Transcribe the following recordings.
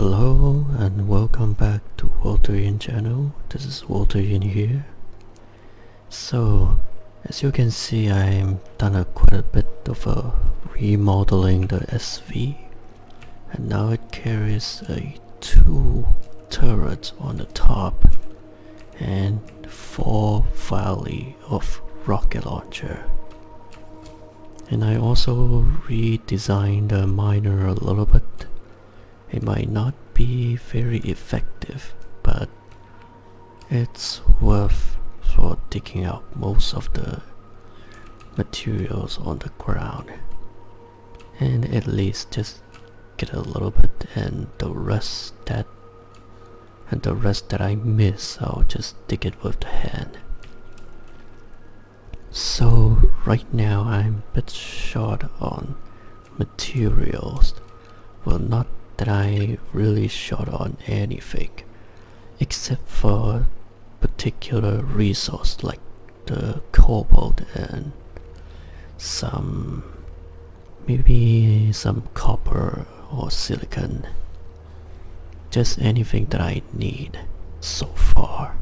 Hello and welcome back to Empyrion channel. This is Empyrion here. So, as you can see, I've done quite a bit of remodeling the SV, and now it carries two turrets on the top and 4 volley of rocket launcher. And I also redesigned the miner a little bit. It might not be very effective, but it's worth for digging out most of the materials on the ground, and at least just get a little bit, and the rest that I miss, I'll just dig it with the hand. So right now I'm a bit short on materials. Well, not that I really short on anything except for particular resource like the cobalt and maybe some copper or silicon. Just anything that I need so far.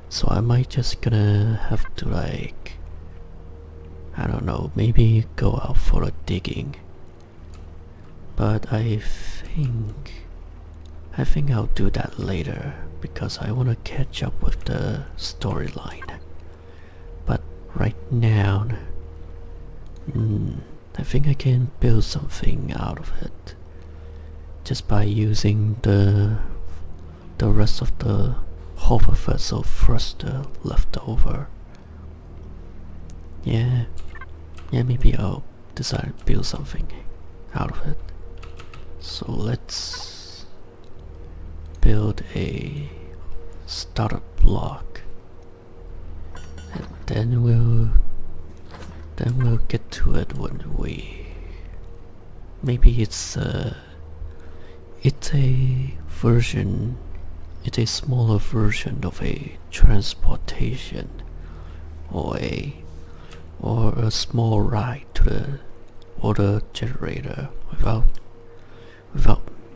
So I might just gonna have to, like, I don't know, maybe go out for a digging. But I think I'll do that later because I want to catch up with the storyline. But right now, I think I can build something out of it just by using the rest of the hover vessel thruster left over. Yeah, maybe I'll decide to build something out of it. So let's build a starter block, and then we'll get to it when maybe it's a smaller version of a transportation, or a small ride to the water generator without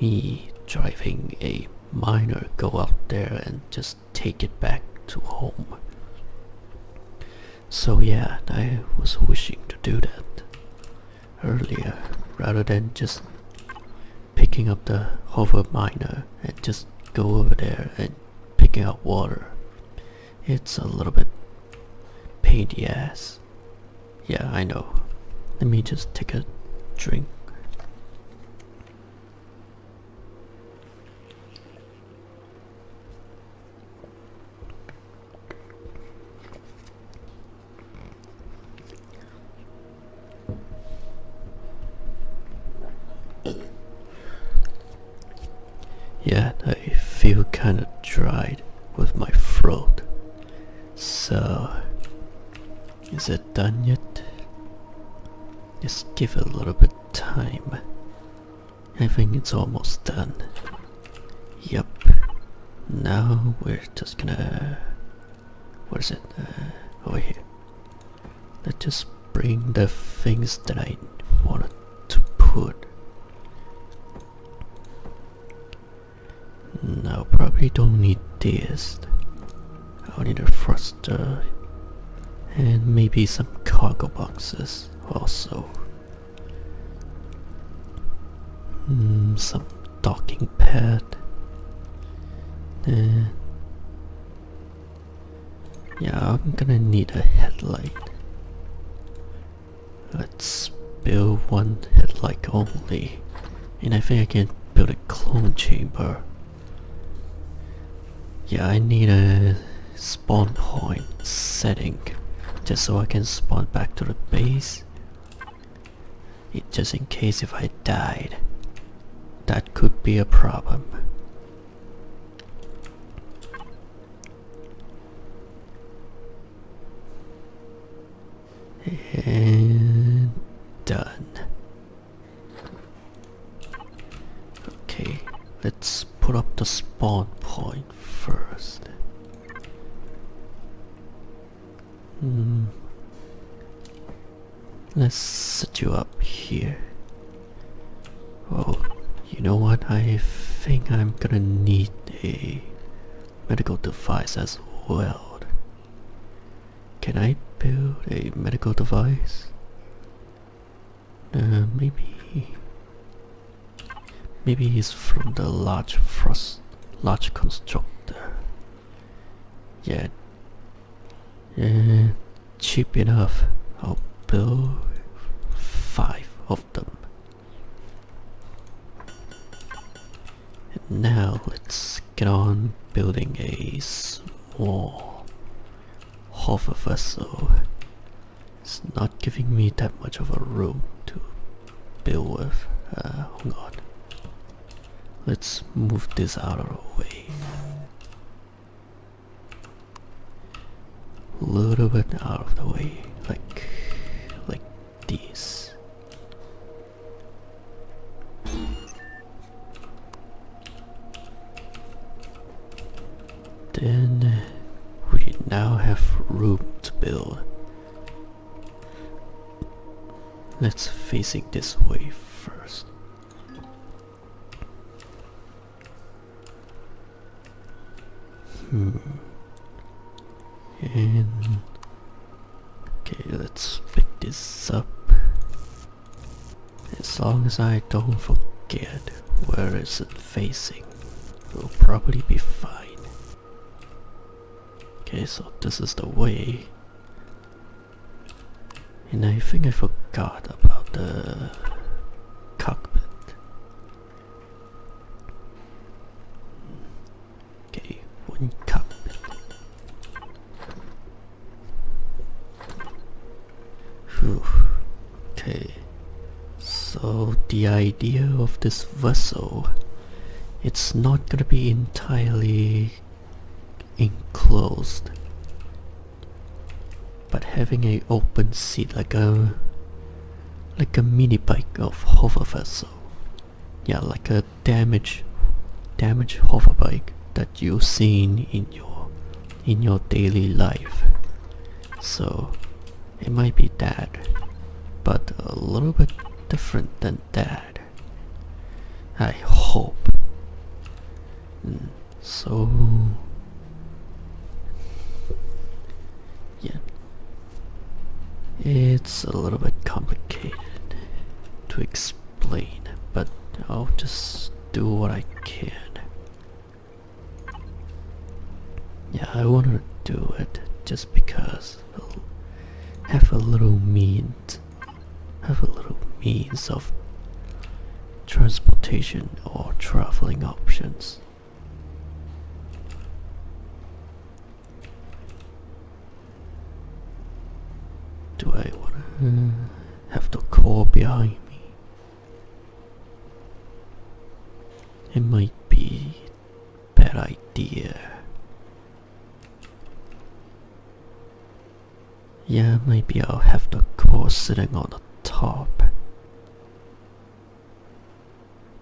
me driving a miner, go out there and just take it back to home. So yeah, I was wishing to do that earlier rather than just picking up the hover miner and just go over there and picking up water. It's a little bit pain in the ass. Yeah, I know. Let me just take a drink. Yeah, I feel kinda dried with my throat. So, is it done yet? Just give it a little bit time. I think it's almost done. Yep. Now we're just gonna... What is it? Over here. Let's just bring the things that I wanted to put. No, probably don't need this. I'll need a thruster and maybe some cargo boxes also. Some docking pad. Yeah, I'm gonna need a headlight. Let's build one headlight only, and I think I can build a clone chamber. Yeah, I need a spawn point setting just so I can spawn back to the base. Just in case if I died, that could be a problem. And done. Okay, let's put up the spawn point first. Let's set you up here. Oh, you know what? I think I'm gonna need a medical device as well. Can I build a medical device? Maybe he's from the large constructor. Yeah, cheap enough. I'll build 5 of them. And now let's get on building a small hover vessel. It's not giving me that much of a room to build with. Hold on. Let's move this out of the way. A little bit out of the way, like this. Then we now have room to build. Let's face it this way first. And okay, let's pick this up. As long as I don't forget where is it facing, we'll probably be fine. Okay, so this is the way. And I think I forgot about the cockpit. Okay, one cockpit. Whew. Okay, so the idea of this vessel, it's not gonna be entirely enclosed, but having a open seat like a mini bike of hover vessel. Yeah, like a damaged hover bike that you've seen in your daily life. So it might be that, but a little bit different than that, I hope. So yeah, it's a little bit complicated to explain, but I'll just do what I can. Yeah, I wanted to do it just because I'll have a little means of transportation or traveling options. Do I wanna have the core behind me? It might be a bad idea. Yeah, maybe I'll have the core sitting on the top.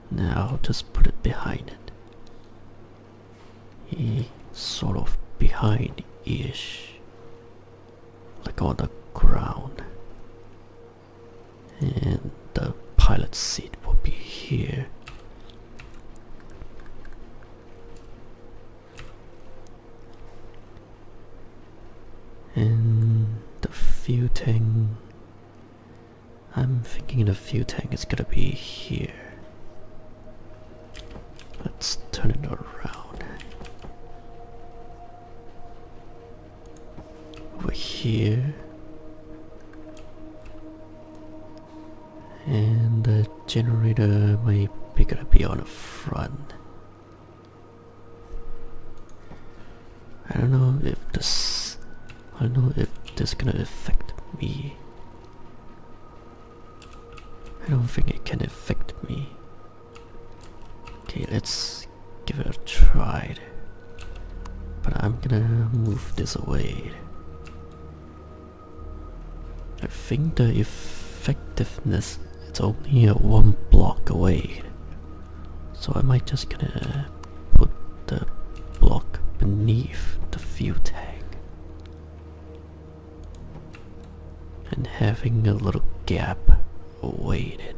Now I'll just put it behind it. Sort of behind-ish. Like on the ground. And the pilot seat will be here. And the fuel tank, I'm thinking the fuel tank is gonna be here. Let's turn it around. Over here. And the generator might be gonna be on the front. I don't know if this is gonna affect me. I don't think it can affect me. Okay, let's give it a try. But I'm gonna move this away. I think the effectiveness is only 1 block away. So I might just gonna put the block beneath the fuel tank. And having a little gap awaited.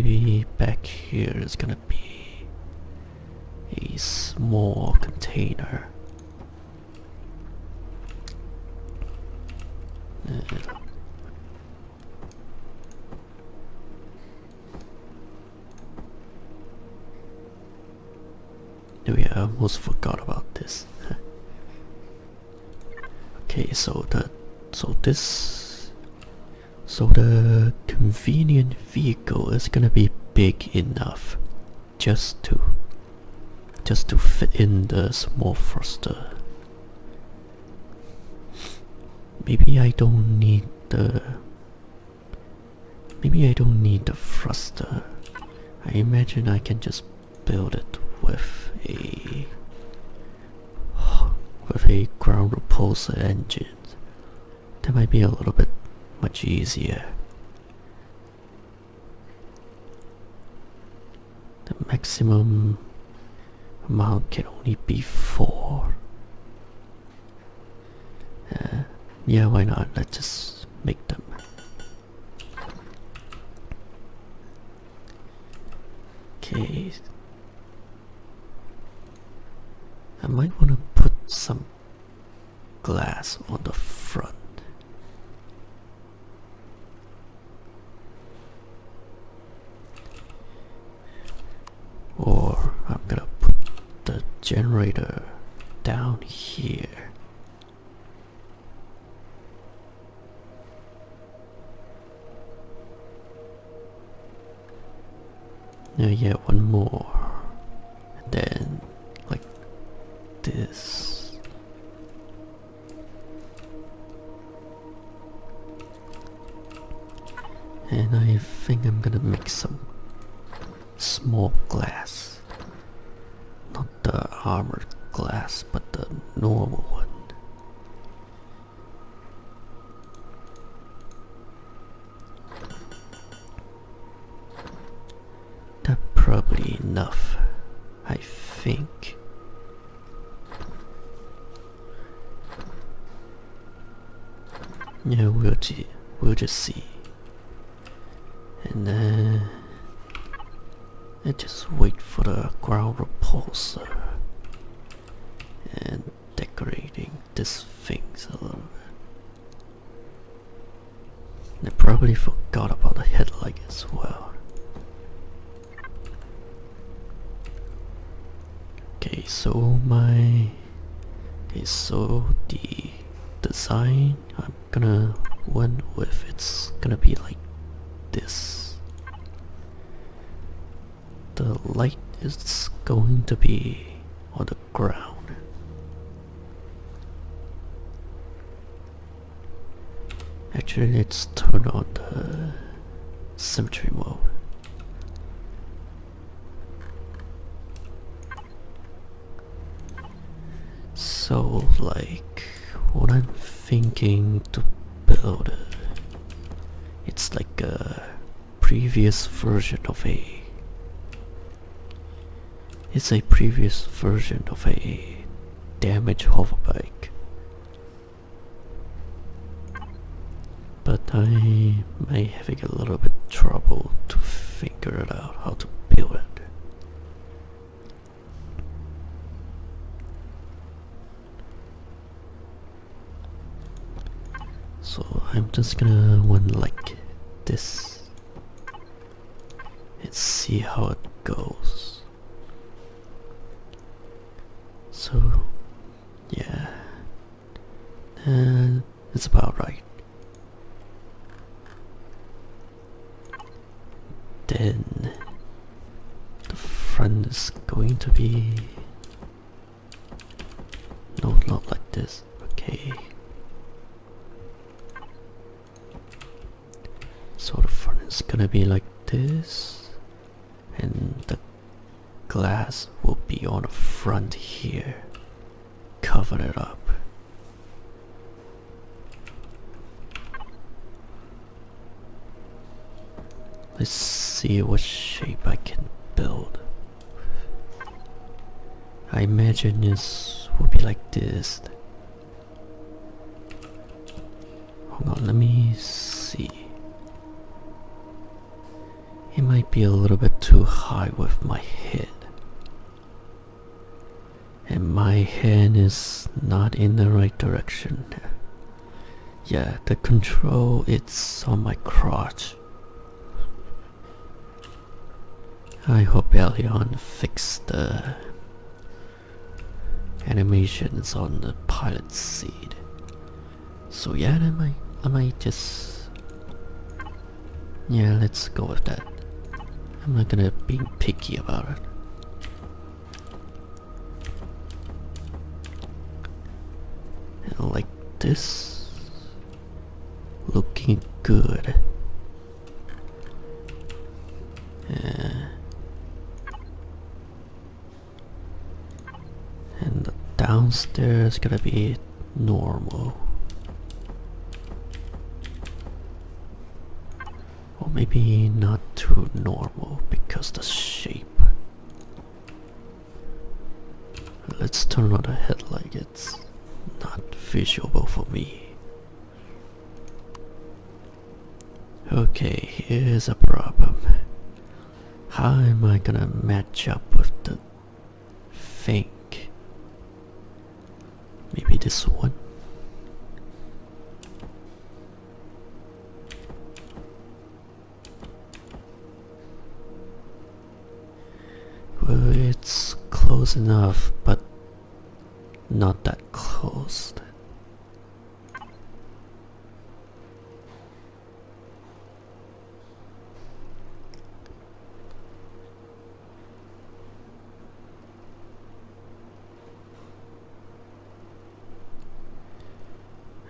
maybe back here is gonna be a small container. Oh yeah, I almost forgot about this. Okay, so the convenient vehicle is gonna be big enough just to fit in the small thruster. Maybe I don't need the thruster. I imagine I can just build it with a ground repulsor engine. That might be a little bit much easier. The maximum amount can only be 4. Yeah, why not? Let's just make them. Okay. I might want to put some glass on the front. Or I'm gonna put the generator down here. Yeah, one more. And then, like this. And I think I'm gonna make some small glass. Not the armored glass, but the normal one. That's probably enough, I think. Yeah, we'll just see. And then I just wait for the ground repulsor and decorating this things a little bit. I probably forgot about the headlight as well. Okay, so the design I'm gonna went with, it's gonna be like this. The light is going to be on the ground. Actually, let's turn on the symmetry mode. So, like, what I'm thinking to build, it's like a previous version of a damaged hoverbike. But I may having a little bit trouble to figure it out how to build it. So I'm just gonna went like this and see how it goes. So yeah, and it's about right. Then the front is going to be, no, not like this. Okay. So the front is gonna be like this, and the glass will be on the front here, cover it up. Let's see what shape I can build. I imagine this will be like this. Hold on, let me see. It might be a little bit too high with my head. And my hand is not in the right direction. Yeah, the control it's on my crotch. I hope Empyrion fixed the animations on the pilot seat. So yeah, I might just... Yeah, let's go with that. I'm not gonna be picky about it. And like this, looking good. And the downstairs gonna be normal. Or maybe not too normal because the shape. Let's turn on the headlight, it's not visual for me. Okay, here's a problem. How am I gonna match up with the thing? Maybe this one? Well, it's close enough, but not that close.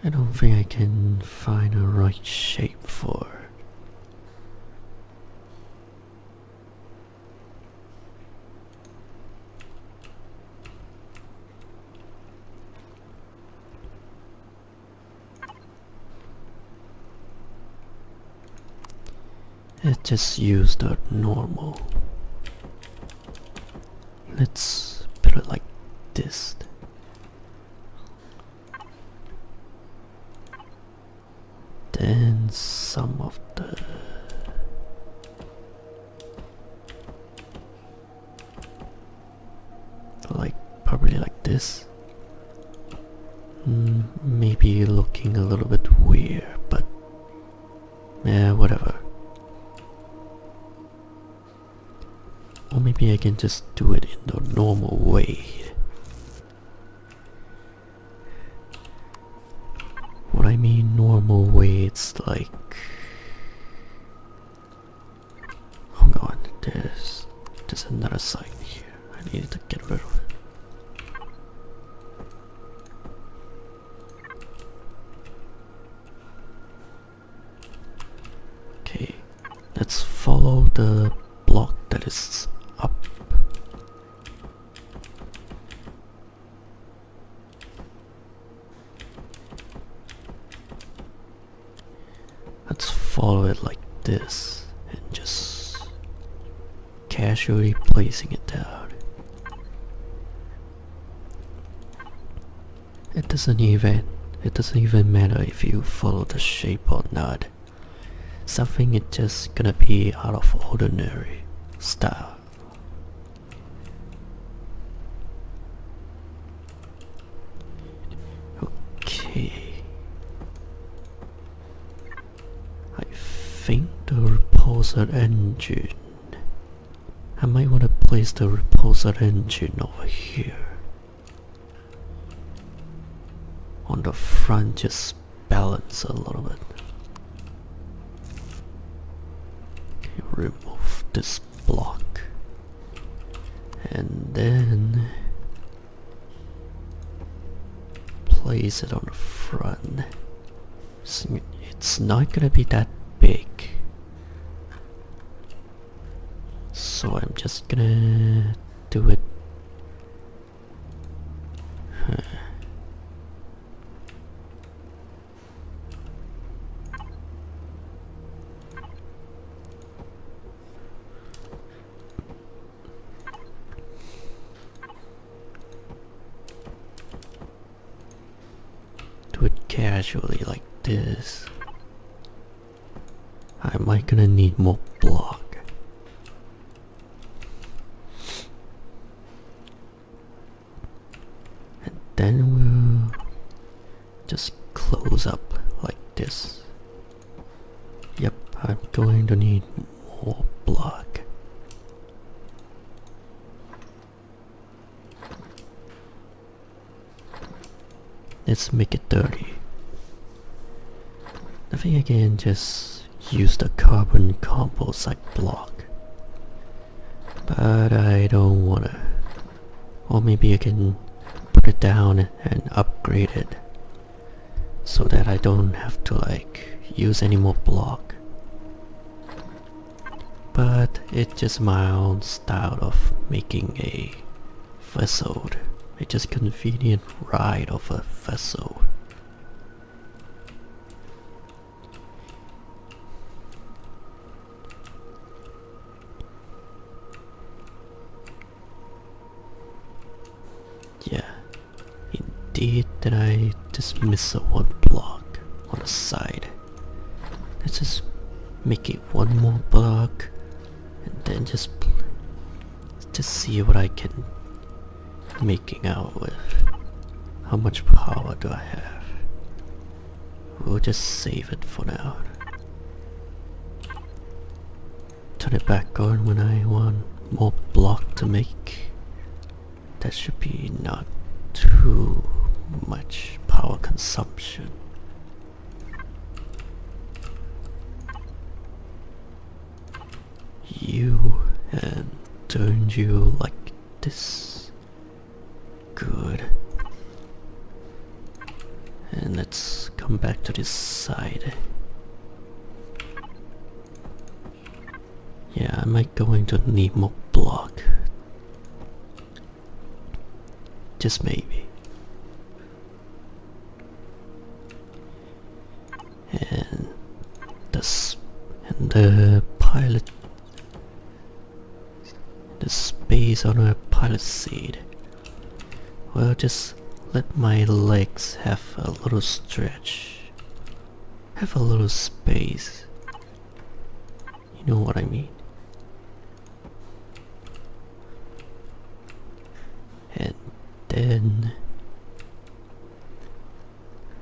I don't think I can find a right shape for it. Let's just use the normal. Let's put it like this. Then some of the probably like this. Maybe looking a little bit weird, but yeah, whatever. Or maybe I can just do it in the normal way. What I mean normal way, it's like... Hold on, there's another side here. I need to get rid of it. Okay, let's follow the block that is up. Let's follow it like this and just casually placing it down. It doesn't even matter if you follow the shape or not. Something is just gonna be out of ordinary style. Okay. I think the repulsor engine. I might want to place the repulsor engine over here. On the front, just balance a little bit. Okay, remove this block. And then place it on the front. It's not gonna be that big. So I'm just gonna do it. Do it casually like this. I might gonna need more block. then we'll just close up like this. Yep, I'm going to need more block. Let's make it 30. I think I can just use the carbon composite block, but I don't wanna. Or maybe I can put it down and upgrade it so that I don't have to like use any more block. But it's just my own style of making a vessel. It's just convenient ride of a vessel. Yeah, indeed that I just miss a one block on the side. Let's just make it one more block and then just see what I can making out with. How much power do I have? We'll just save it for now. Turn it back on when I want more block to make. That should be not too much power consumption. You, and turn you like this. Good. And let's come back to this side. Yeah, I might going to need more block. Just maybe. And the pilot, the space on a pilot seat. Well, just let my legs have a little stretch, have a little space. You know what I mean? And then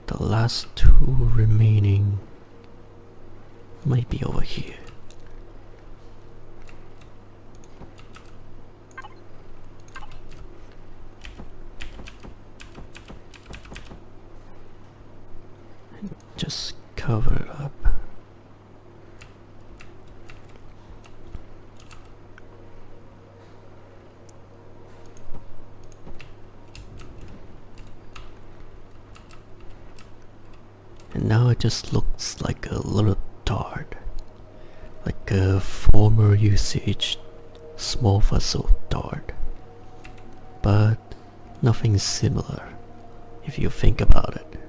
the last two remaining might be over here. And just cover it up. And now it just looks like a little dart, like a former usage small vessel dart, but nothing similar. If you think about it,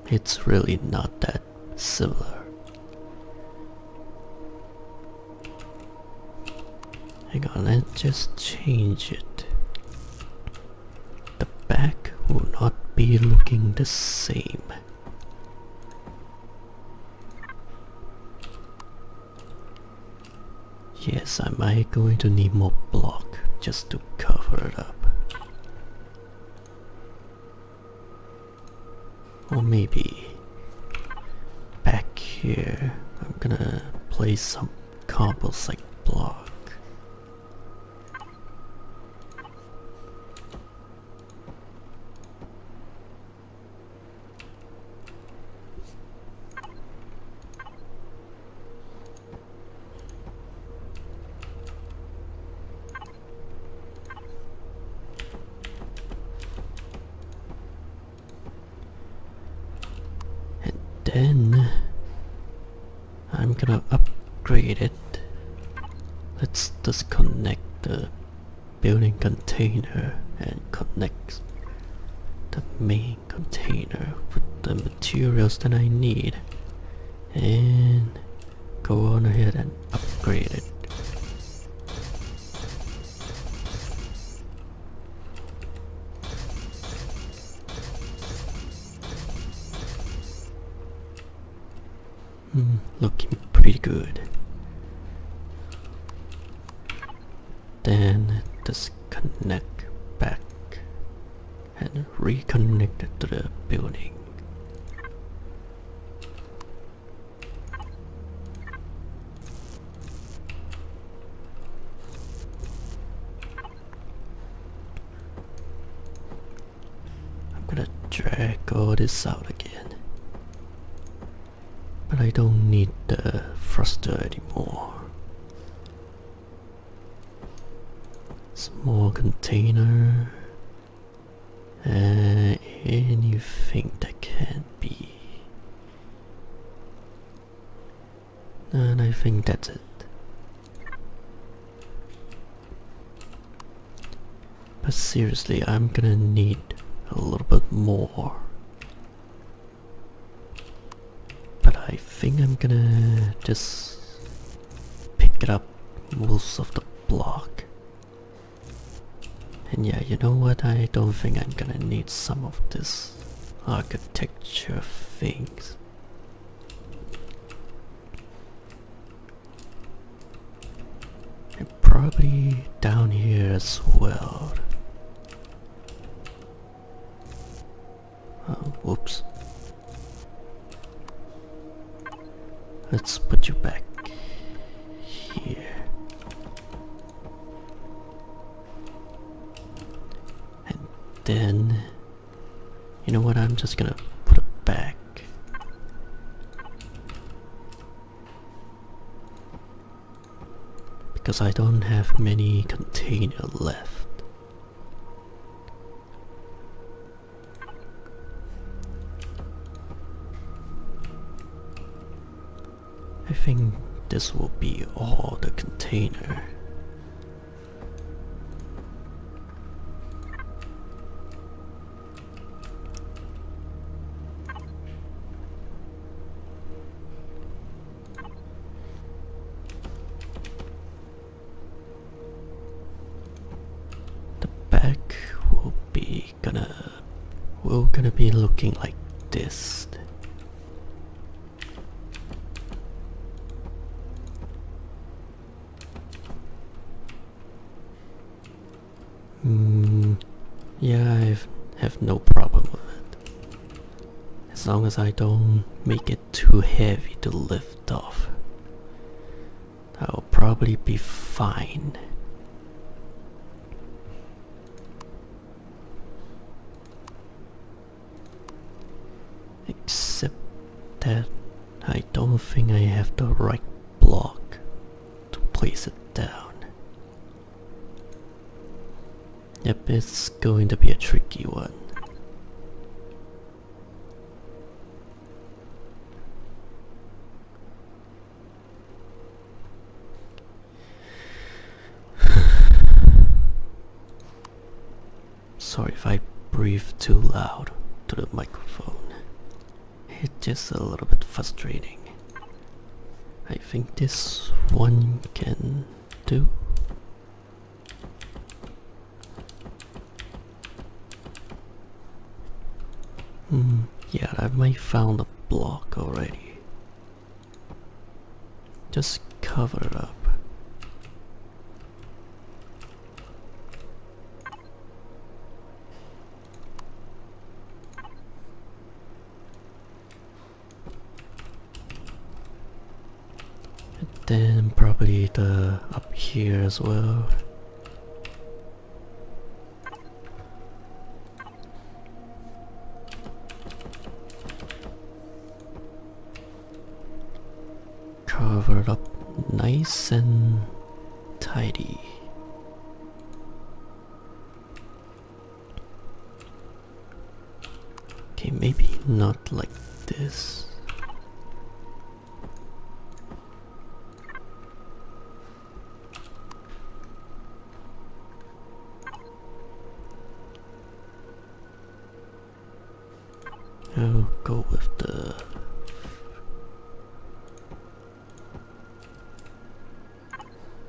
it's really not that similar. Hang on, let's just change it. The back will not be looking the same. Yes, I might going to need more block just to cover it up. Or maybe back here I'm gonna place some composite block. Then I'm gonna upgrade it. Let's disconnect the building container and connect the main container with the materials that I need, and go on ahead and upgrade it. Looking pretty good. Then disconnect back and and reconnect it to the building. I'm gonna drag all this out again. But I don't need the thruster anymore. Small container. Anything that can be. And I think that's it. But seriously, I'm gonna need a little bit more. But I think I'm gonna just pick it up most of the block. And yeah, you know what? I don't think I'm gonna need some of this architecture things. And probably down here as well. Oh, whoops. Let's put you back here. And then, you know what, I'm just gonna put it back. Because I don't have many containers left. I think this will be all the container. The back will be gonna be looking like this. Yeah, I have no problem with it. As long as I don't make it too heavy to lift off, I'll probably be fine. Except that I don't think I have the right block to place it down. Yep, it's going to be a tricky one. Sorry if I breathe too loud to the microphone. It's just a little bit frustrating. I think this one can do. Yeah, I might found a block already. Just cover it up. And then probably the up here as well. Cover it up nice and tidy. Okay, maybe not like this. I'll go with the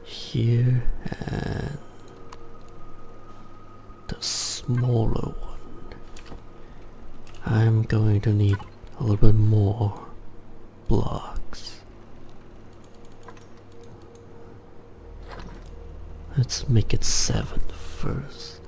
here and the smaller one. I'm going to need a little bit more blocks. Let's make it 7 first.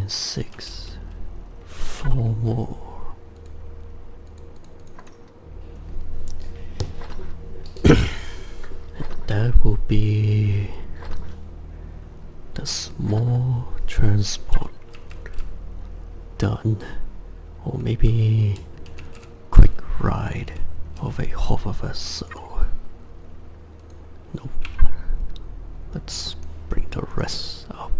6. 4 more. That will be the small transport done, or maybe quick ride of a hover vessel. Nope. Let's bring the rest up.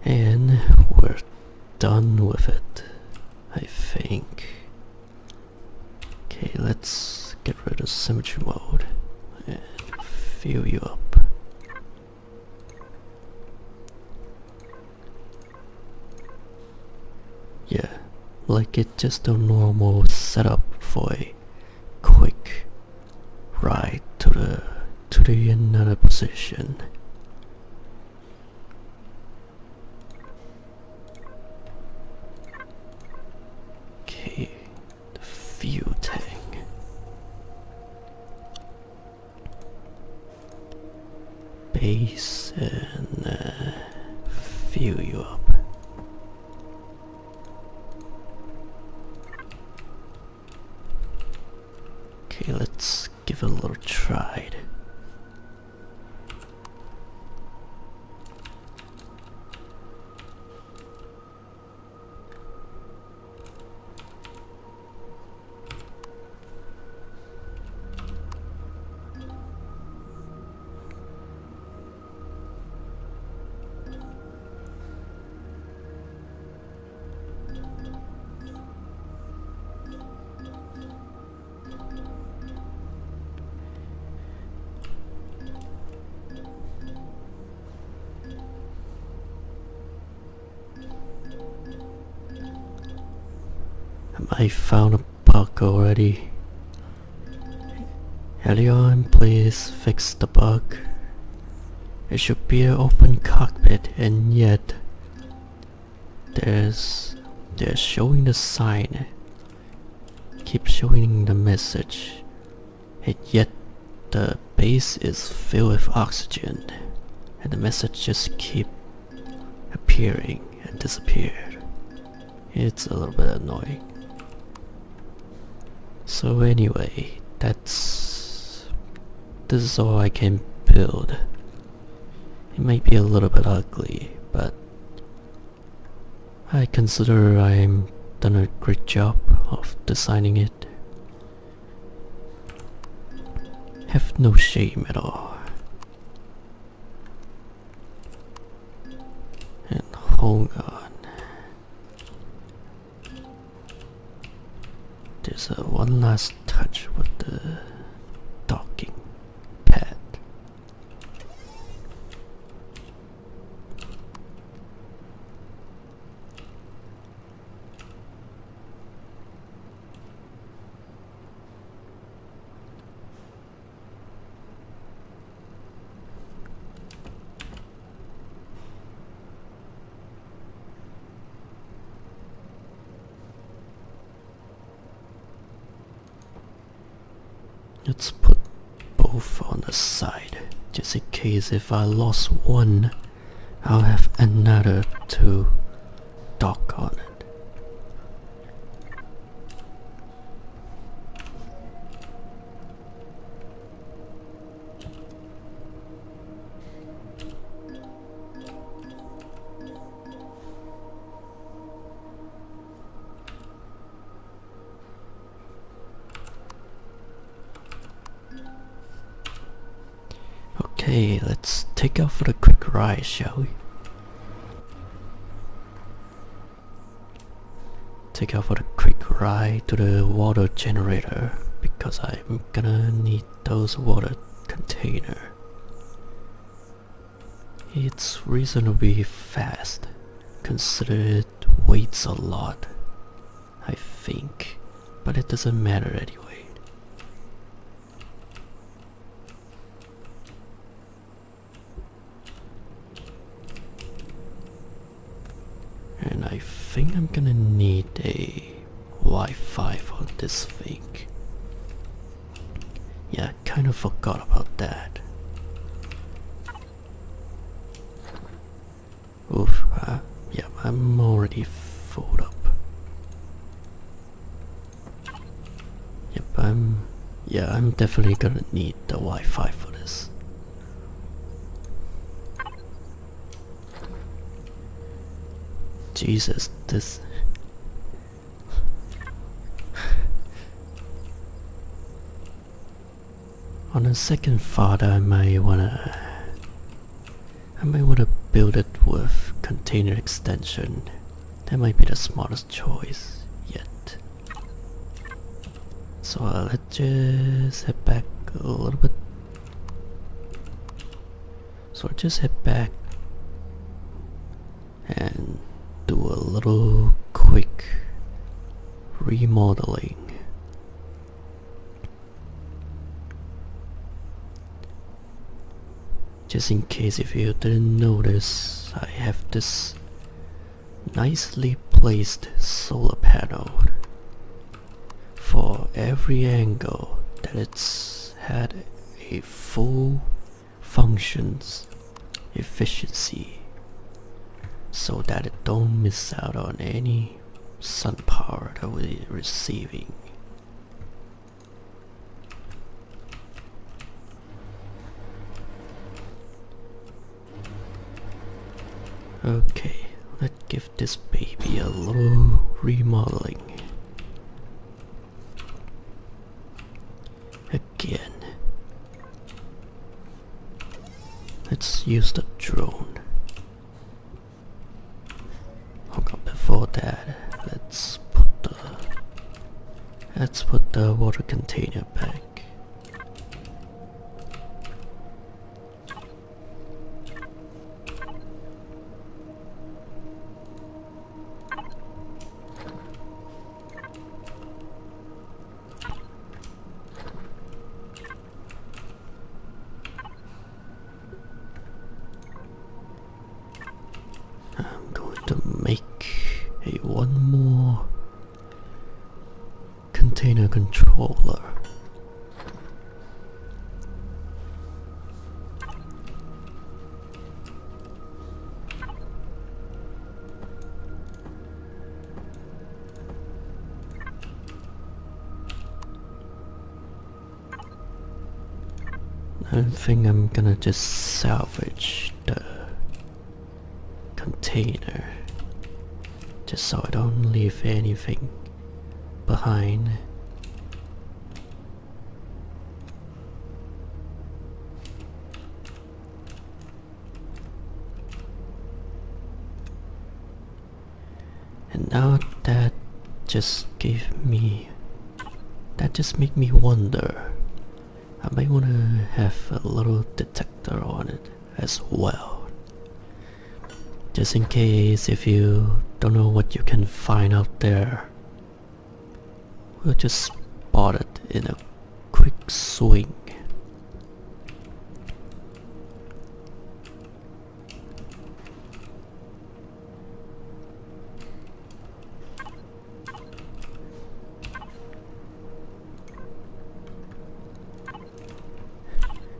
And we're done with it, I think. Okay, let's get rid of symmetry mode and fill you up. Yeah, like it's just a normal setup for a quick ride to the another position. Okay, the fuel tank. Base and fill you up. Okay, let's give it a little try. I found a bug already. Elion, please fix the bug. It should be an open cockpit, and yet they're showing the sign. Keep showing the message, and yet the base is filled with oxygen, and the message just keep appearing and disappeared. It's a little bit annoying. So anyway, this is all I can build. It might be a little bit ugly, but I consider I'm done a great job of designing it. Have no shame at all. And hold on. There's one last touch with the docking pad. Let's put both on the side, just in case if I lost one, I'll have another to dock on it. Okay, let's take out for the quick ride, shall we? Take out for the quick ride to the water generator, because I'm gonna need those water container. It's reasonably fast, consider it weighs a lot, I think, but it doesn't matter anyway. And I I think I'm gonna need a Wi-Fi for this thing. Yeah, kind of forgot about that. Oof, yeah, I'm already full up. Yep, I'm definitely gonna need the Wi-Fi for this. Jesus, this... On a second thought, I might wanna build it with container extension. That might be the smartest choice yet. So let's just head back a little bit. So just head back and do a little quick remodeling. Just in case if you didn't notice, I have this nicely placed solar panel for every angle that it's had a full functions efficiency, so that it don't miss out on any sun power that we're receiving. Okay, let's give this baby a little remodeling. Again. Let's use the drone. Hold on, before that, let's put the water container back. I'm going to make one more container controller. I think I'm gonna just salvage the container, just so I don't leave anything behind. And now that just made me wonder, I might want to have a little detector on it as well, just in case if you don't know what you can find out there, we'll just spot it in a quick swing.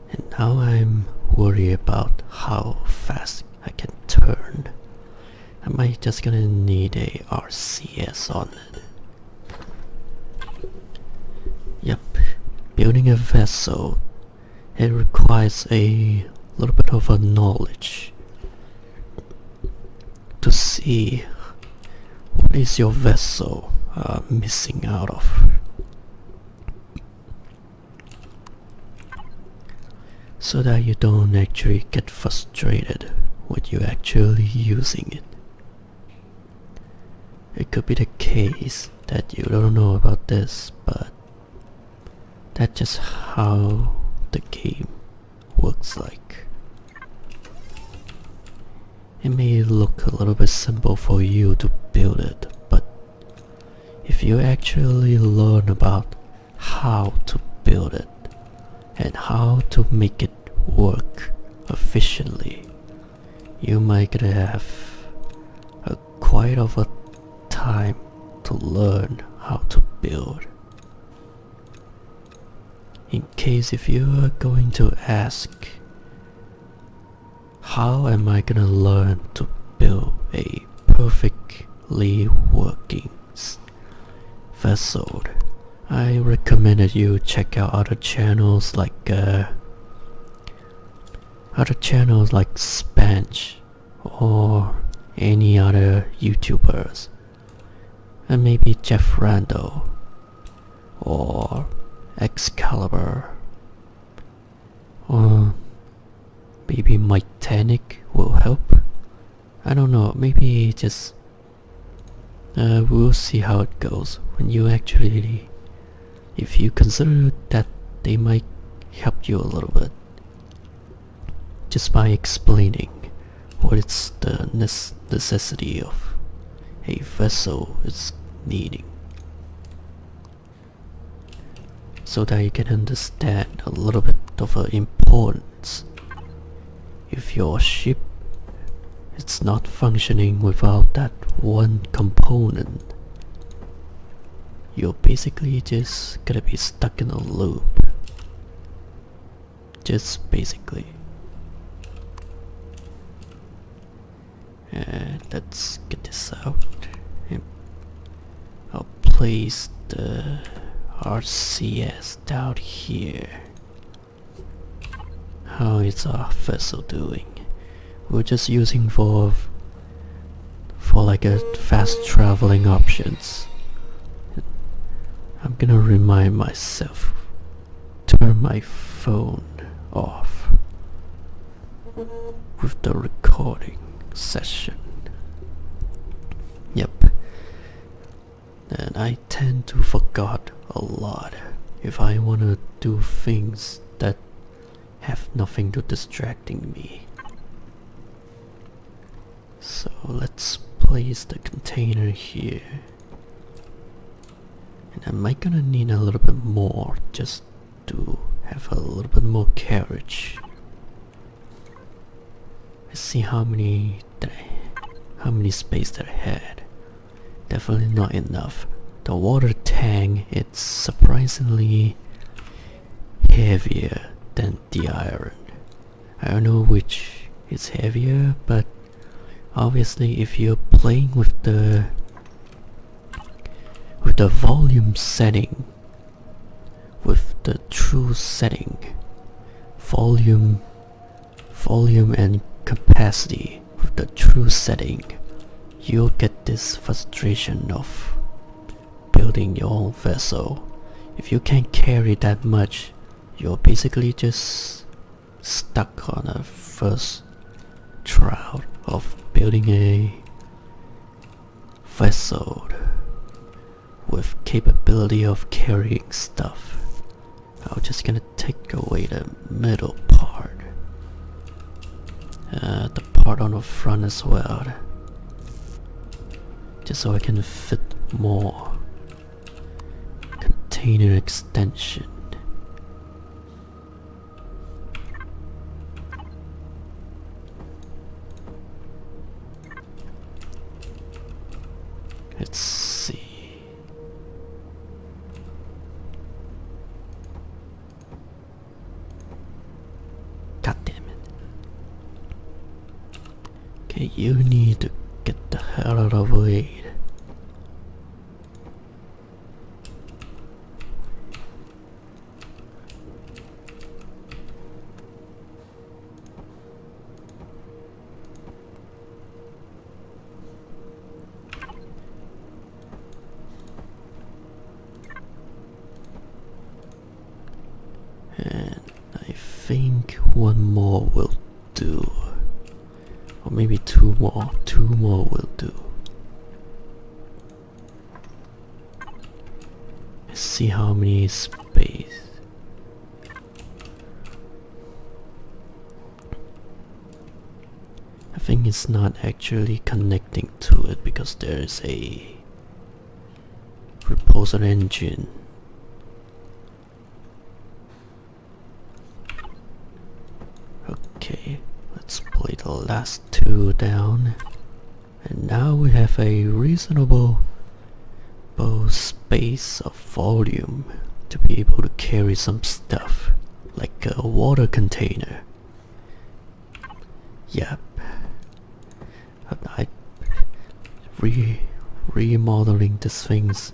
And now I'm worried about how fast I can turn. I might just gonna need a RCS on it. Yep, building a vessel, it requires a little bit of a knowledge to see what is your vessel missing out of, so that you don't actually get frustrated when you're actually using it. It could be the case that you don't know about this, but that's just how the game works like. It may look a little bit simple for you to build it, but if you actually learn about how to build it and how to make it work efficiently, you might have a quite of a time to learn how to build. In case if you are going to ask, how am I gonna learn to build a perfectly working vessel? I recommend that you check out other channels like Spanch or any other YouTubers, and maybe Jeff Randall or Excalibur, or maybe Mike Tannick will help. I don't know, maybe just we'll see how it goes when you actually, if you consider that they might help you a little bit just by explaining what it's the necessity of a vessel is needing, so that you can understand a little bit of the importance. If your ship is not functioning without that one component, you're basically just gonna be stuck in a loop. Just basically. And let's get this out. And I'll place the RCS down here. How is our vessel doing? We're just using for like a fast traveling options. I'm gonna remind myself, turn my phone off with the recording session. Yep. And I tend to forget a lot if I wanna do things that have nothing to distracting me. So let's place the container here. And I might gonna need a little bit more just to have a little bit more carriage. Let's see how many space that I had. Definitely not enough. The water tank, it's surprisingly heavier than the iron. I don't know which is heavier, but obviously if you're playing with the volume setting, with the true setting, volume and capacity with the true setting, you'll get this frustration of building your own vessel. If you can't carry that much, you're basically just stuck on a first trial of building a vessel with capability of carrying stuff. I'm just gonna take away the middle part, the part on the front as well, just so I can fit more container extension. Let's see. God damn it. Okay, you need to get the hell out of the way. And I think one more will do. Or maybe two more. Two more will do. Let's see how many space. I think it's not actually connecting to it because there is a propulsion engine. Okay, let's play the last two down And now we have a reasonable space of volume to be able to carry some stuff, like a water container. Yep. I remodeling these things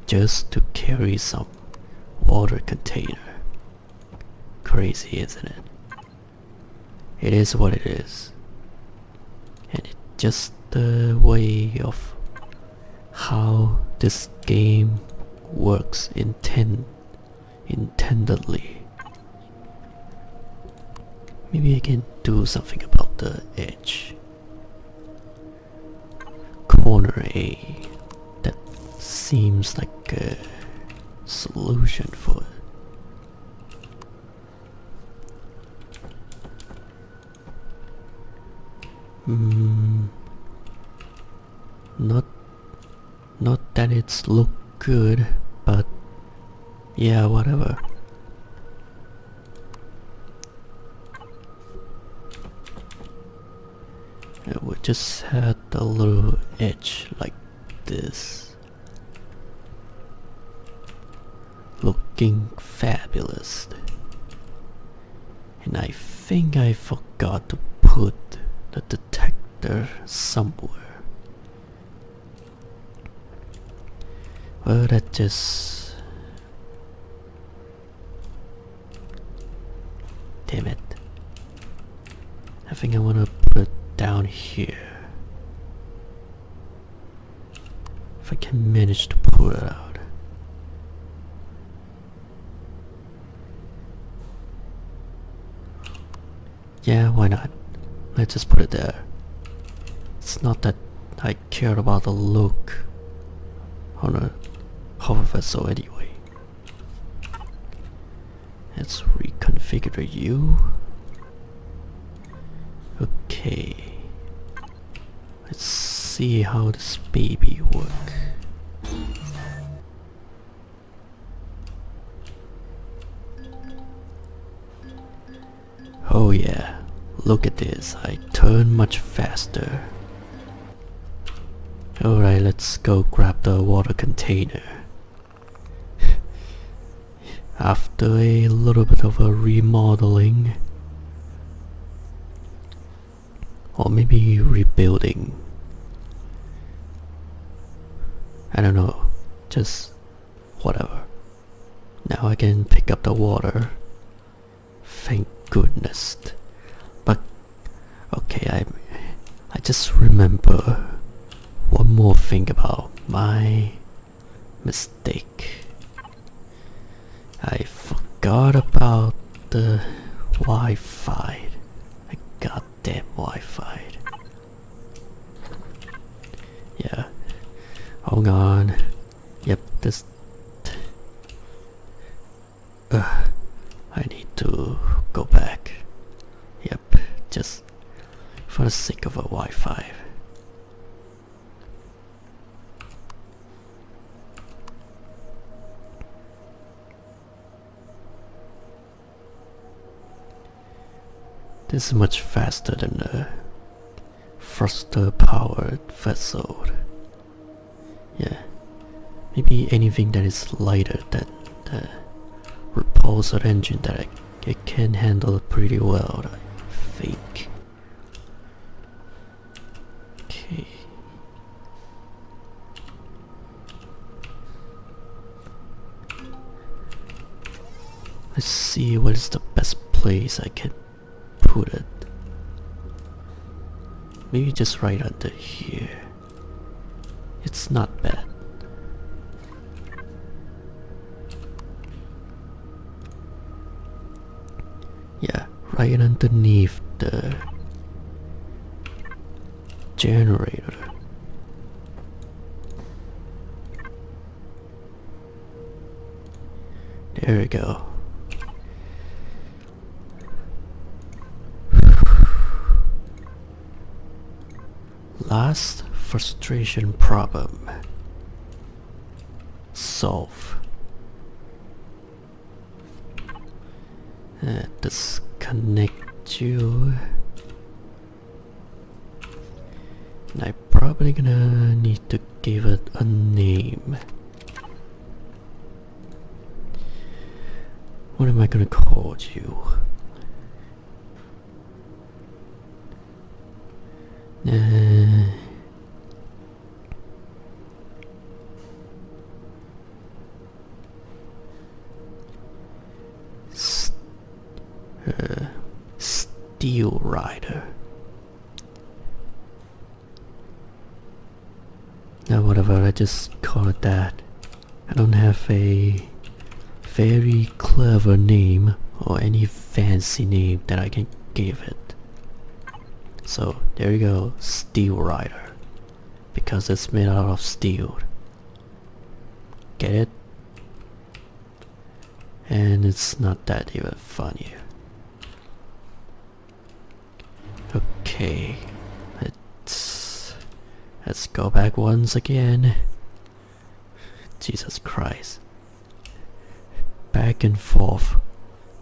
just to carry some water container. Crazy, isn't it? It is what it is. And it's just the way of how this game works intendedly. Maybe I can do something about the edge. Corner A. That seems like a solution for it. Not that it's look good, but yeah, whatever. It would just had a little edge like this. Looking fabulous. And I think I forgot to put the detector somewhere. Well, that just... Damn it. I think I wanna put it down here. If I can manage to pull it out. Yeah, why not? Let's just put it there. It's not that I care about the look on a hover vessel anyway. Let's reconfigure you. Okay. Let's see how this baby works. Oh yeah, look at this, I turn much faster. Alright, let's go grab the water container. After a little bit of a remodeling, or maybe rebuilding, I don't know, just whatever. Now I can pick up the water. Thank goodness. But okay, I just remember one more thing about my mistake. I forgot about the Wi-Fi. The goddamn Wi-Fi. Yeah. Hold on. Yep, this... I need to go back. Yep, just for the sake of a Wi-Fi. This is much faster than the thruster-powered vessel. Yeah, maybe anything that is lighter than the repulsor engine that it can handle pretty well, I think. Okay. Let's see what is the best place I can put it. Maybe just right under here. It's not bad. Yeah, right underneath the generator. There we go. Last frustration problem. Solve. Disconnect you. And I probably gonna need to give it a name. What am I gonna call you? Steel Rider. Now whatever, I just call it that. I don't have a very clever name or any fancy name that I can give it. So there you go, Steel Rider. Because it's made out of steel. Get it? And it's not that even funny. Okay, let's go back once again. Jesus Christ. Back and forth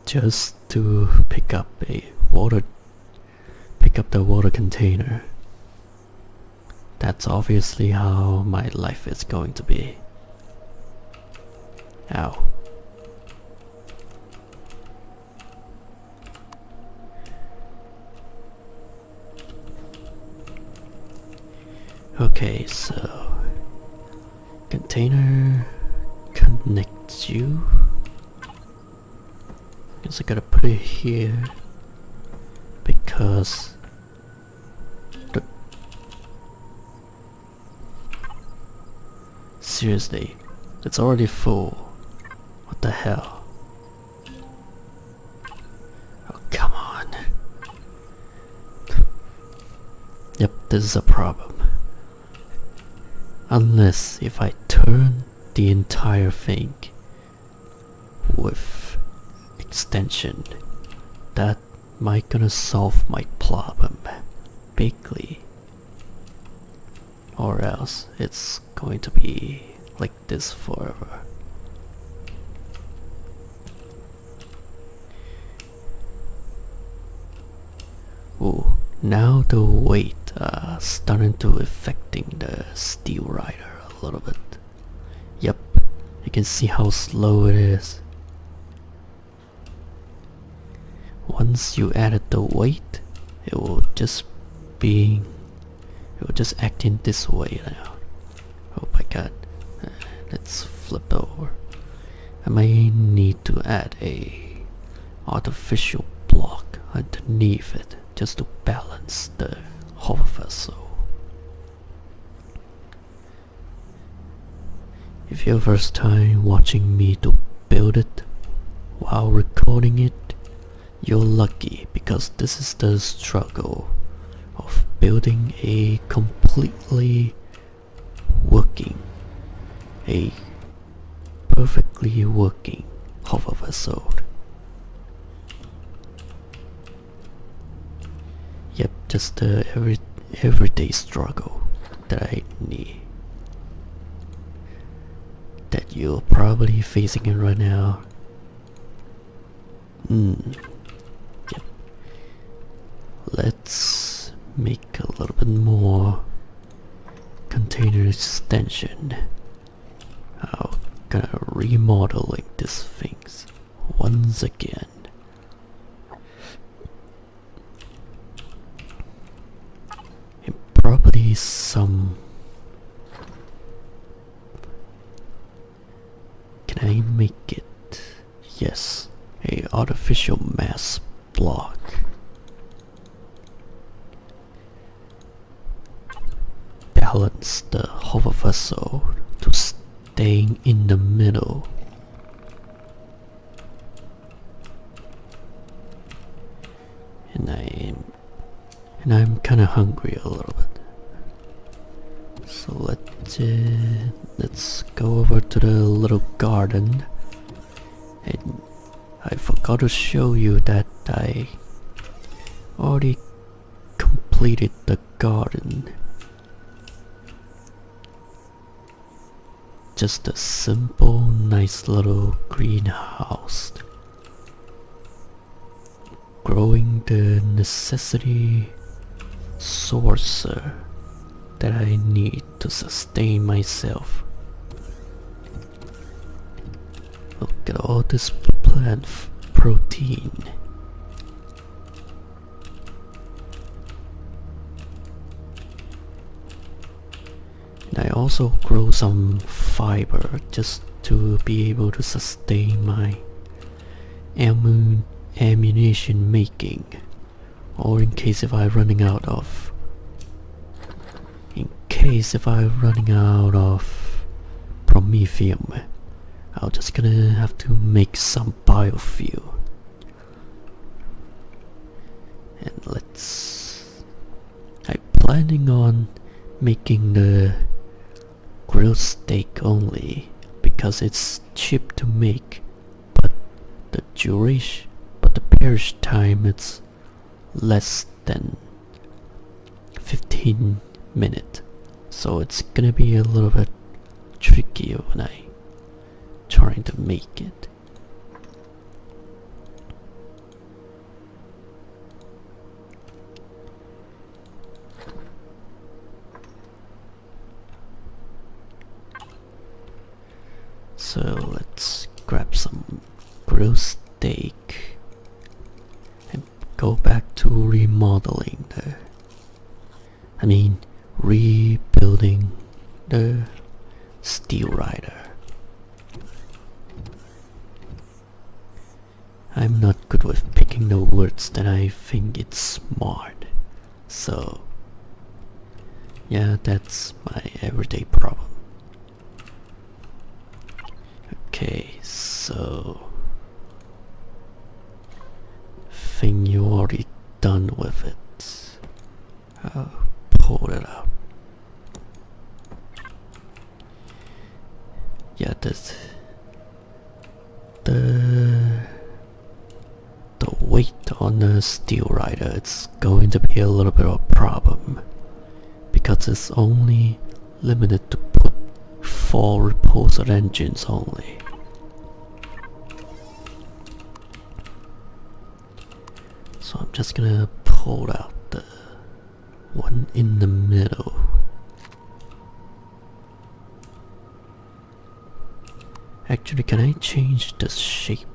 just to pick up the water container. That's obviously how my life is going to be. Ow. Okay, so container connects you. Guess I gotta put it here because seriously, it's already full. What the hell? Oh, come on. Yep, this is a problem. Unless if I turn the entire thing with extension, that might gonna solve my problem bigly. Or else it's going to be like this forever. Ooh, now the weight starting to affecting the Steel Rider a little bit. Yep, you can see how slow it is. Once you added the weight, it will just act in this way now. Oh my god. Let's flip over. I may need to add a artificial block underneath it just to balance the hover vessel. If your first time watching me to build it while recording it, you're lucky because this is the struggle of building a completely working, a perfectly working hover vessel. Yep, just the everyday struggle that I need. That you're probably facing it right now. Yep. Let's make a little bit more container extension. I'm gonna remodeling these things once again. And probably some. Can I make it? Yes, a artificial mass block. Balance the hover vessel to staying in the middle. And I'm kinda hungry a little bit. So let's go over to the little garden. And I forgot to show you that I already completed the garden. Just a simple, nice little greenhouse. Growing the necessity sourcer that I need to sustain myself. Look at all this plant protein. And I also grow some fiber just to be able to sustain my ammunition making, or in case if I'm running out of promethium, I'm just gonna have to make some biofuel. And I'm planning on making the grilled steak only because it's cheap to make, but the perish time, it's less than 15 minutes, so it's gonna be a little bit trickier when I trying to make it. So let's grab some grilled steak and go back to rebuilding the steel rider. I'm not good with picking the words that I think it's smart, so yeah, that's my everyday problem. Okay, so think you're already done with it. I'll pull it out. Yeah, the weight on the steel rider, it's going to be a little bit of a problem because it's only limited to put 4 repulsor engines only. So I'm just gonna pull out the one in the middle. Actually, can I change the shape?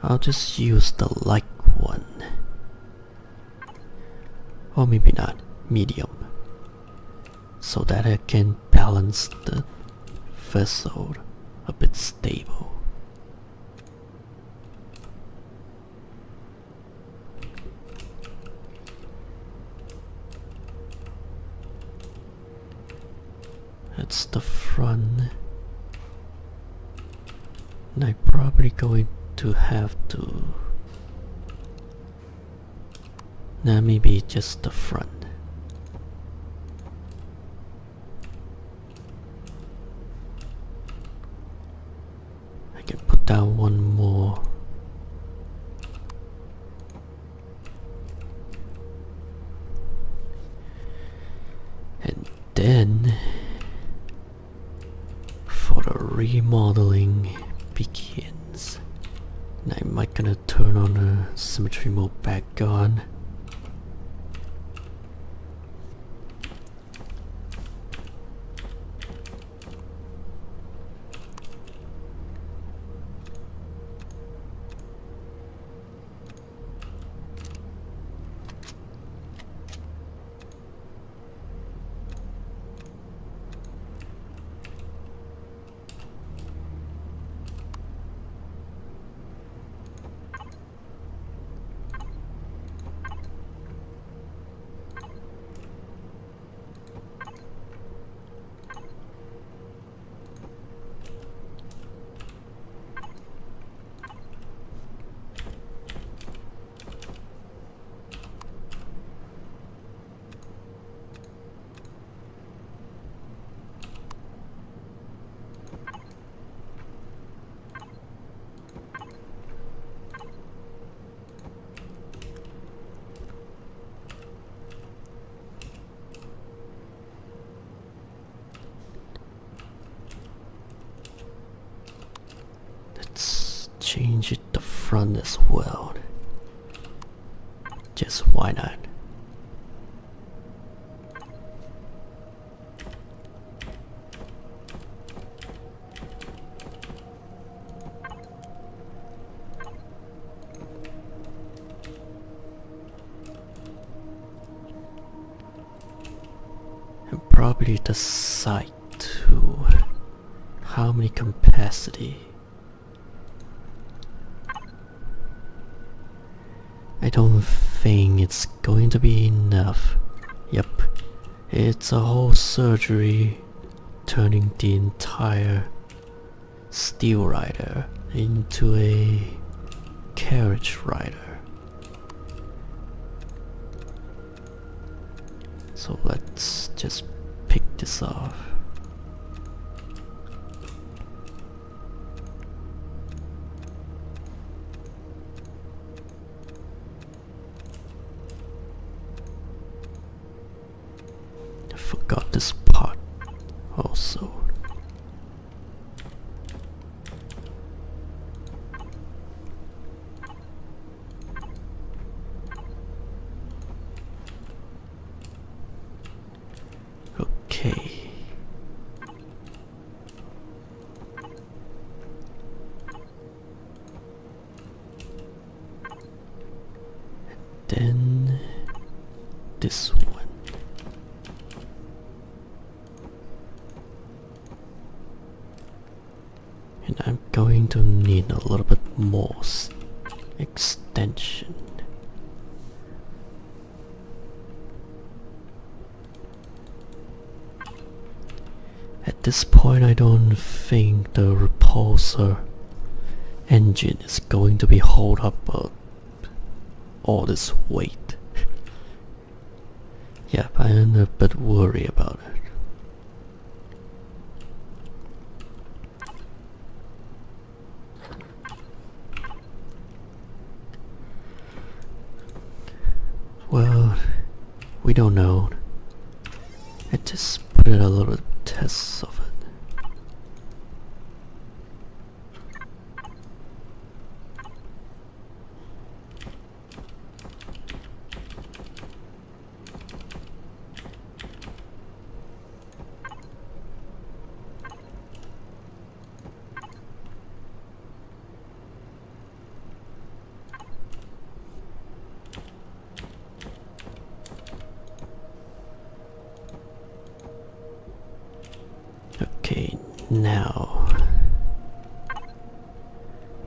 I'll just use the light one. Or maybe not, medium. So that I can balance the vessel a bit stable. That's the front. And I'm probably going to have to... Nah, maybe just the front. I can put down one more. And then for the remodeling begins. And I might gonna turn on the symmetry mode back on. front as well. Just why not? And probably the site too. How many capacity? I don't think it's going to be enough. Yep, it's a whole surgery turning the entire steel rider into a carriage rider. So let's just pick this off. I forgot this part also. Okay. Then this one. And I'm going to need a little bit more extension. At this point, I don't think the repulsor engine is going to be hold up all this weight. Yep, I am a bit worried about it. Well, we don't know. I just put in a little test of it. Okay, now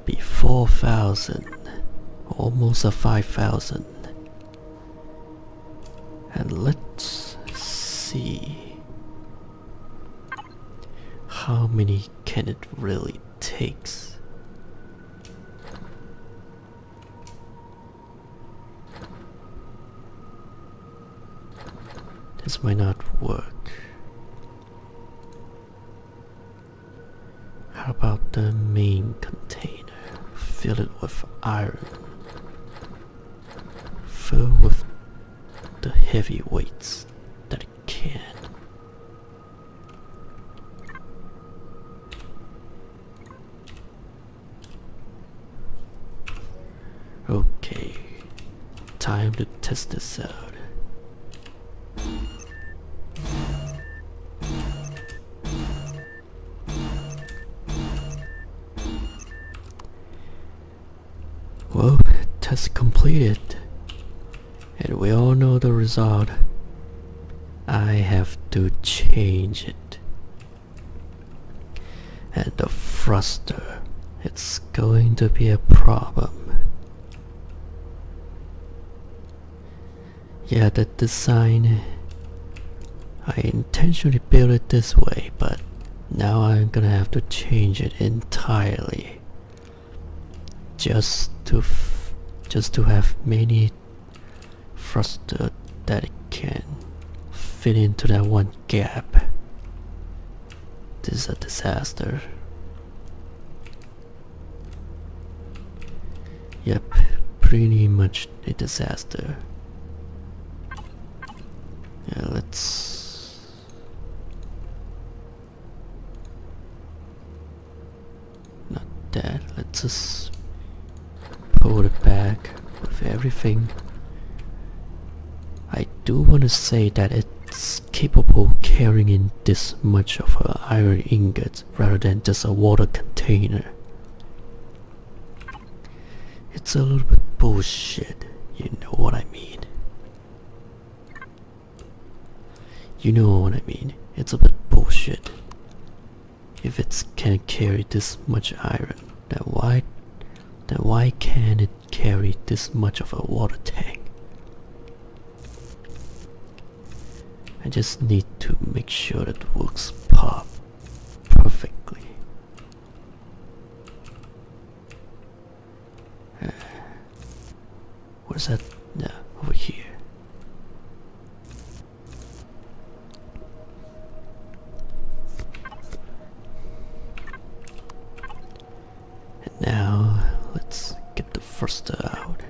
be 4,000, almost a 5,000, and let's see how many can it really takes. This might not work. How about the main container? Fill it with iron. Fill with the heavy weights that it can. Okay, time to test this out. Well, test completed, and we all know the result. I have to change it. And the thruster, it's going to be a problem. Yeah, the design, I intentionally built it this way, but now I'm gonna have to change it entirely. Just to have many thruster that it can fit into that one gap. This is a disaster. Yep, pretty much a disaster. Yeah, let's... Not that, let's just pull it back with everything. I do want to say that it's capable of carrying in this much of an iron ingot rather than just a water container. It's a little bit bullshit, you know what I mean. You know what I mean. It's a bit bullshit. If it can carry this much iron, then why can't it carry this much of a water tank? I just need to make sure it works perfectly. What's that? No, over here. And now let's get the thruster out.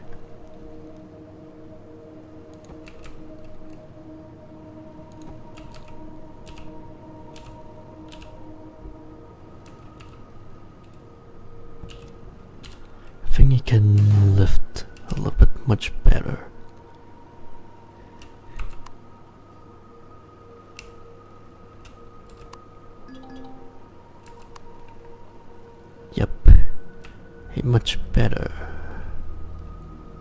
I think it can lift a little bit much better. Yep, much better.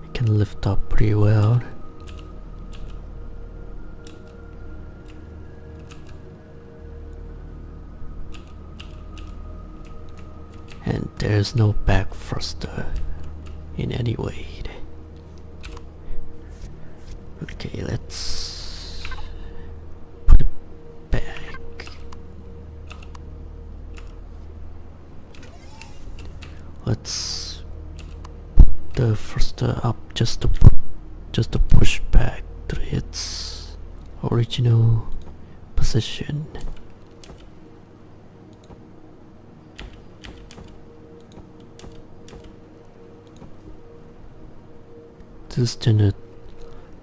It can lift up pretty well. And there's no back thruster in any way. Okay, let's put it back. Let's put the thruster up just to push back to its original position.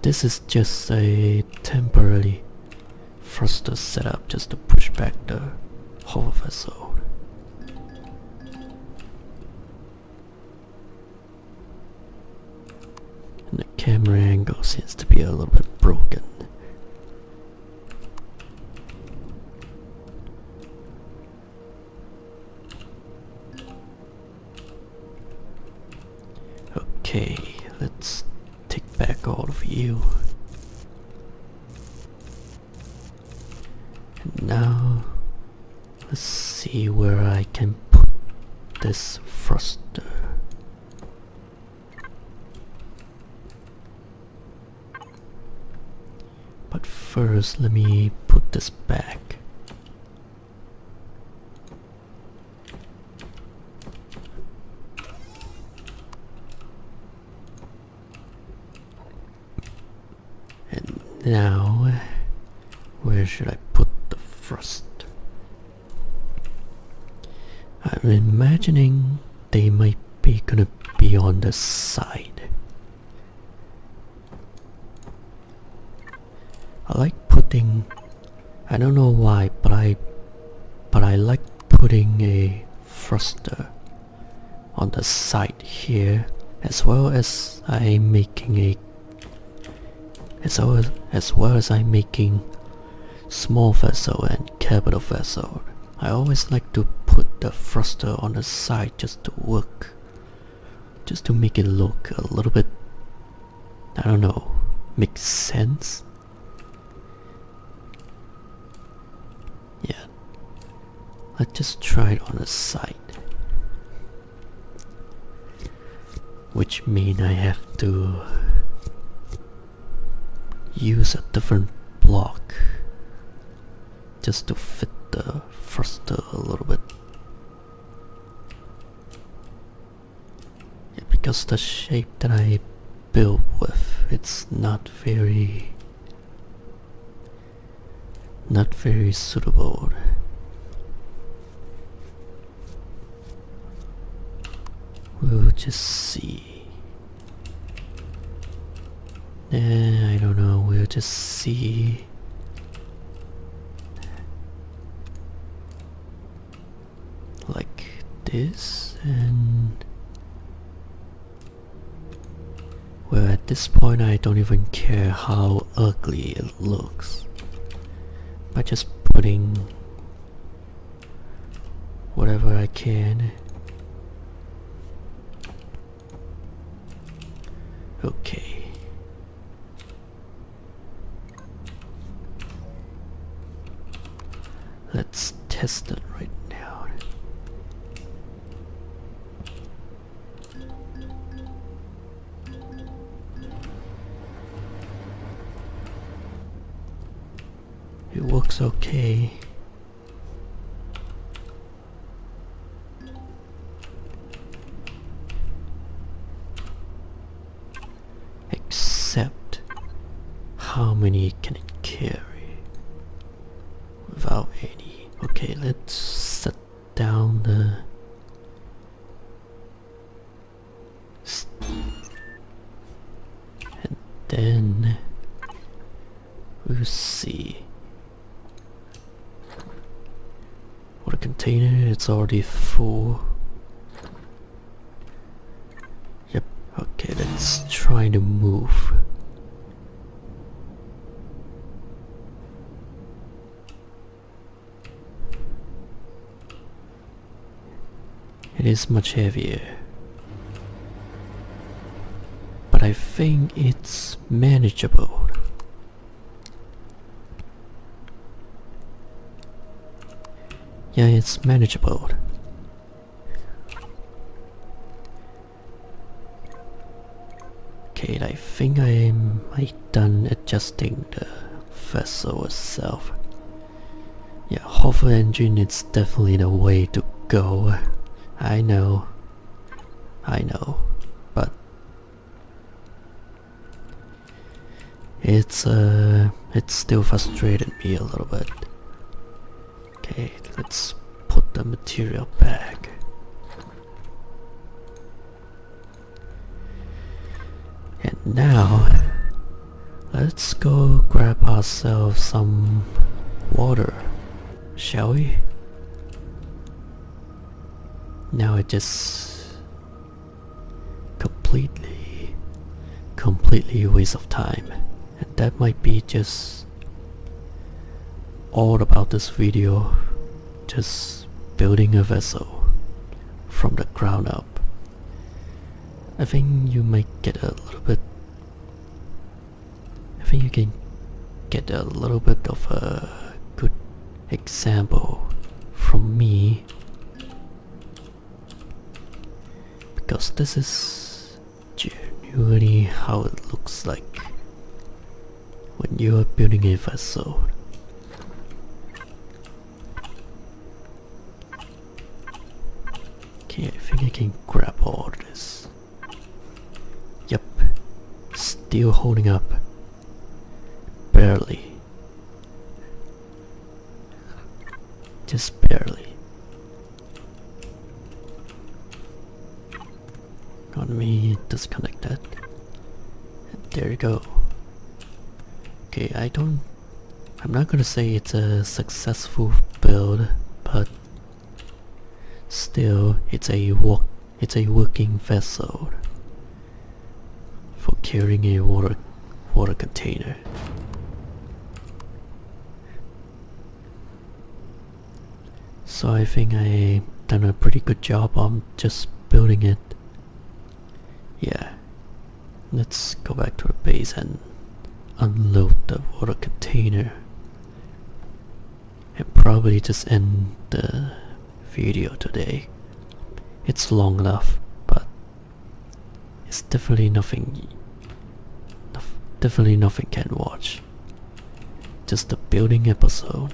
This is just a temporary thruster setup just to push back the whole vessel. And the camera angle seems to be a little bit broken. Okay, let's take back all of you. And now let's see where I can put this thruster. But first let me put this back. Now, where should I put the thrust? I'm imagining they might be gonna be on the side. I like putting, I don't know why, but I like putting a thruster on the side here, as well as I'm making small vessel and capital vessel. I always like to put the thruster on the side just to make it look a little bit, I don't know, make sense. Yeah, let's just try it on the side, which means I have to use a different block just to fit the thruster a little bit. Yeah, because the shape that I built with, it's not very suitable. We'll just see. I don't know, we'll just see. Like this, and At this point I don't even care how ugly it looks. By just putting whatever I can. Okay. Let's test it right now. It works okay. Except how many can it carry without any. Okay, let's set down the and then we'll see. What a container, it's already full. Yep, okay, let's try to move. It is much heavier, but I think it's manageable. Yeah, it's manageable. Okay, I think I might done adjusting the vessel itself. Yeah, hover engine is definitely the way to go. I know, but it's still frustrated me a little bit. Okay, let's put the material back. And now, let's go grab ourselves some water, shall we? Now it just completely waste of time. And that might be just all about this video. Just building a vessel from the ground up. I think you might get a little bit, I think you can get a little bit of a good example from me, because this is genuinely how it looks like when you are building a vessel. Okay, I think I can grab all of this. Yep, still holding up. Barely. Just barely. Let me disconnect that. And there you go. Okay, I'm not gonna say it's a successful build, but still, it's a working vessel for carrying a water container. So I think I done a pretty good job on just building it. Yeah, let's go back to the base and unload the water container, and probably just end the video today. It's long enough, but it's definitely nothing can watch. Just a building episode.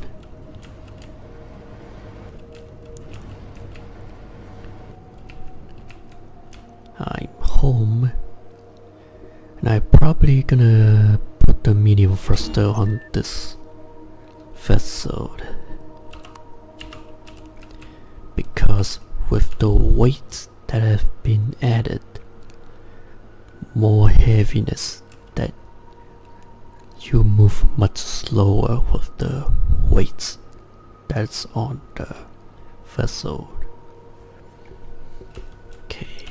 I'm home, and I'm probably gonna put the medium thruster on this vessel, because with the weights that have been added, more heaviness, that you move much slower with the weights that's on the vessel. Okay.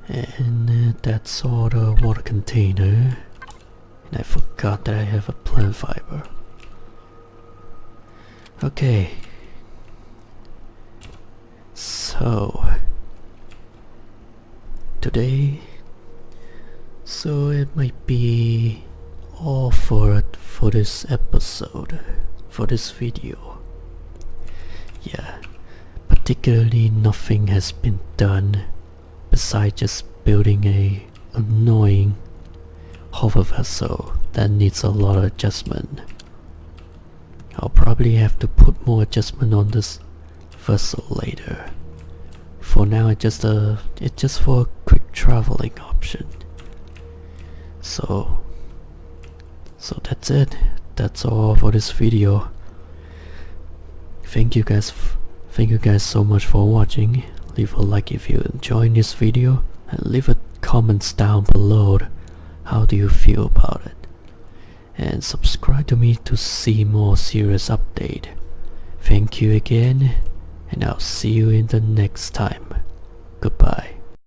And that's all the water container. And I forgot that I have a plant fiber. Okay. So today, it might be all for this episode, for this video. Yeah, particularly nothing has been done besides just building a annoying hover vessel that needs a lot of adjustment. I'll probably have to put more adjustment on this vessel later. For now, it's just for a quick traveling option. So that's it. That's all for this video. Thank you guys so much for watching. Leave a like if you enjoyed this video, and leave a comments down below. How do you feel about it? And subscribe to me to see more serious update. Thank you again, and I'll see you in the next time.